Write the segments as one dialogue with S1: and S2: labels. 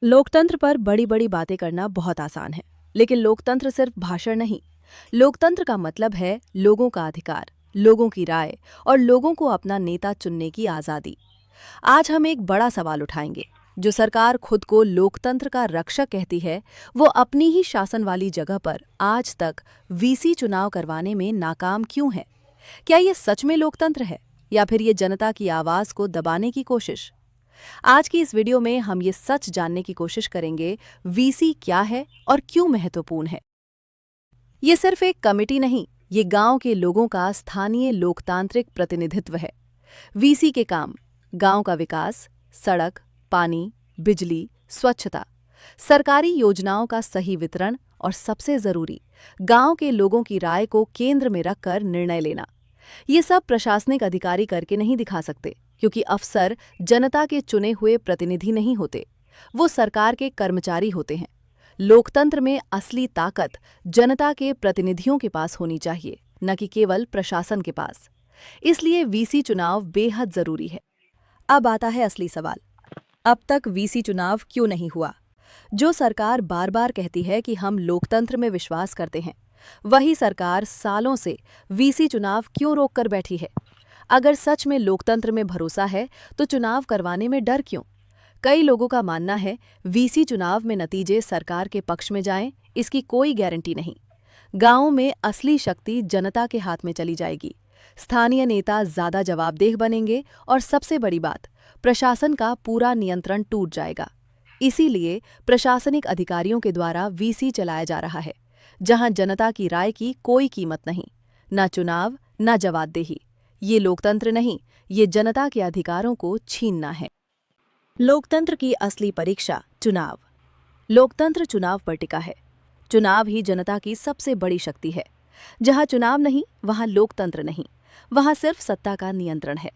S1: लोकतंत्र पर बड़ी बड़ी बातें करना बहुत आसान है, लेकिन लोकतंत्र सिर्फ भाषण नहीं। लोकतंत्र का मतलब है लोगों का अधिकार, लोगों की राय और लोगों को अपना नेता चुनने की आज़ादी। आज हम एक बड़ा सवाल उठाएंगे। जो सरकार खुद को लोकतंत्र का रक्षक कहती है, वो अपनी ही शासन वाली जगह पर आज तक वीसी चुनाव करवाने में नाकाम क्यों है? क्या ये सच में लोकतंत्र है या फिर ये जनता की आवाज़ को दबाने की कोशिश? आज की इस वीडियो में हम ये सच जानने की कोशिश करेंगे, वीसी क्या है और क्यों महत्वपूर्ण है। ये सिर्फ एक कमेटी नहीं, ये गांव के लोगों का स्थानीय लोकतांत्रिक प्रतिनिधित्व है। वीसी के काम: गांव का विकास, सड़क, पानी, बिजली, स्वच्छता, सरकारी योजनाओं का सही वितरण और सबसे जरूरी, गांव के लोगों की राय को केंद्र में रखकर निर्णय लेना। ये सब प्रशासनिक अधिकारी करके नहीं दिखा सकते, क्योंकि अफसर जनता के चुने हुए प्रतिनिधि नहीं होते, वो सरकार के कर्मचारी होते हैं। लोकतंत्र में असली ताकत जनता के प्रतिनिधियों के पास होनी चाहिए, न कि केवल प्रशासन के पास। इसलिए वीसी चुनाव बेहद जरूरी है। अब आता है असली सवाल, अब तक वीसी चुनाव क्यों नहीं हुआ? जो सरकार बार बार कहती है कि हम लोकतंत्र में विश्वास करते हैं, वही सरकार सालों से वीसी चुनाव क्यों रोक कर बैठी है? अगर सच में लोकतंत्र में भरोसा है, तो चुनाव करवाने में डर क्यों? कई लोगों का मानना है, वीसी चुनाव में नतीजे सरकार के पक्ष में जाएं, इसकी कोई गारंटी नहीं। गांवों में असली शक्ति जनता के हाथ में चली जाएगी, स्थानीय नेता ज्यादा जवाबदेह बनेंगे और सबसे बड़ी बात, प्रशासन का पूरा नियंत्रण टूट जाएगा। इसीलिए प्रशासनिक अधिकारियों के द्वारा वीसी चलाया जा रहा है, जहां जनता की राय की कोई कीमत नहीं, न चुनाव न जवाबदेही। ये लोकतंत्र नहीं, ये जनता के अधिकारों को छीनना है। लोकतंत्र की असली परीक्षा: चुनाव। लोकतंत्र चुनाव पर टिका है। चुनाव ही जनता की सबसे बड़ी शक्ति है। जहां चुनाव नहीं, वहां लोकतंत्र नहीं, वहां सिर्फ सत्ता का नियंत्रण है।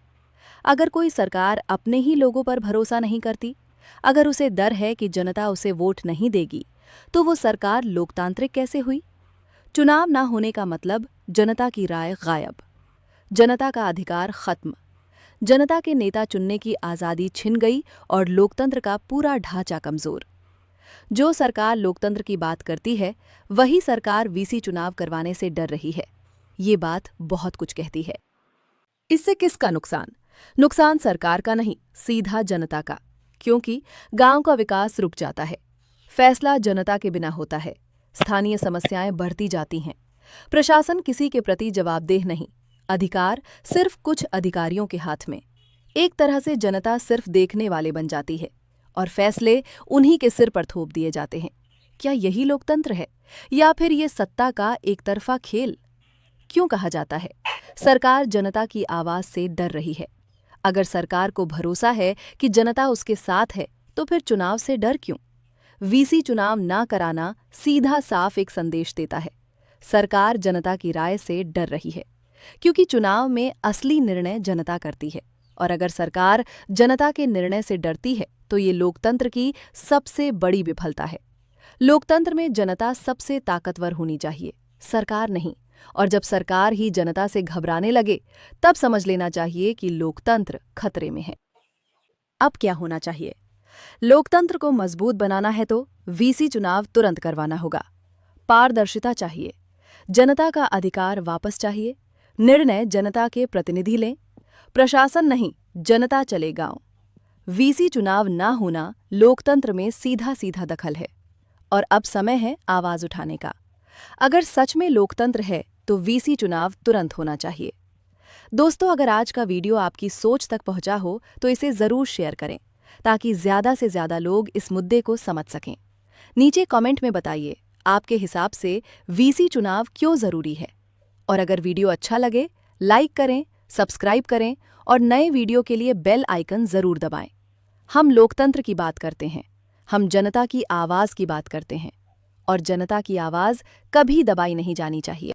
S1: अगर कोई सरकार अपने ही लोगों पर भरोसा नहीं करती, अगर उसे डर है कि जनता उसे वोट नहीं देगी, तो वो सरकार लोकतांत्रिक कैसे हुई? चुनाव ना होने का मतलब जनता की राय गायब, जनता का अधिकार खत्म, जनता के नेता चुनने की आज़ादी छिन गई और लोकतंत्र का पूरा ढांचा कमजोर। जो सरकार लोकतंत्र की बात करती है, वही सरकार वीसी चुनाव करवाने से डर रही है। ये बात बहुत कुछ कहती है। इससे किसका नुकसान? नुकसान सरकार का नहीं, सीधा जनता का। क्योंकि गांव का विकास रुक जाता है, फैसला जनता के बिना होता है, स्थानीय समस्याएं बढ़ती जाती हैं, प्रशासन किसी के प्रति जवाबदेह नहीं, अधिकार सिर्फ कुछ अधिकारियों के हाथ में। एक तरह से जनता सिर्फ देखने वाले बन जाती है और फैसले उन्हीं के सिर पर थोप दिए जाते हैं। क्या यही लोकतंत्र है, या फिर ये सत्ता का एक तरफा खेल? क्यों कहा जाता है सरकार जनता की आवाज से डर रही है? अगर सरकार को भरोसा है कि जनता उसके साथ है, तो फिर चुनाव से डर क्यों? वीसी चुनाव ना कराना सीधा साफ एक संदेश देता है, सरकार जनता की राय से डर रही है, क्योंकि चुनाव में असली निर्णय जनता करती है। और अगर सरकार जनता के निर्णय से डरती है, तो ये लोकतंत्र की सबसे बड़ी विफलता है। लोकतंत्र में जनता सबसे ताकतवर होनी चाहिए, सरकार नहीं। और जब सरकार ही जनता से घबराने लगे, तब समझ लेना चाहिए कि लोकतंत्र खतरे में है। अब क्या होना चाहिए? लोकतंत्र को मजबूत बनाना है तो वीसी चुनाव तुरंत करवाना होगा। पारदर्शिता चाहिए, जनता का अधिकार वापस चाहिए, निर्णय जनता के प्रतिनिधि लें, प्रशासन नहीं, जनता चले गांव। वीसी चुनाव ना होना लोकतंत्र में सीधा सीधा दखल है, और अब समय है आवाज उठाने का। अगर सच में लोकतंत्र है, तो वीसी चुनाव तुरंत होना चाहिए। दोस्तों, अगर आज का वीडियो आपकी सोच तक पहुंचा हो, तो इसे जरूर शेयर करें, ताकि ज्यादा से ज्यादा लोग इस मुद्दे को समझ सकें। नीचे कमेंट में बताइए, आपके हिसाब से वीसी चुनाव क्यों जरूरी है? और अगर वीडियो अच्छा लगे, लाइक करें, सब्सक्राइब करें और नए वीडियो के लिए बेल आइकन जरूर दबाएं। हम लोकतंत्र की बात करते हैं, हम जनता की आवाज की बात करते हैं, और जनता की आवाज कभी दबाई नहीं जानी चाहिए।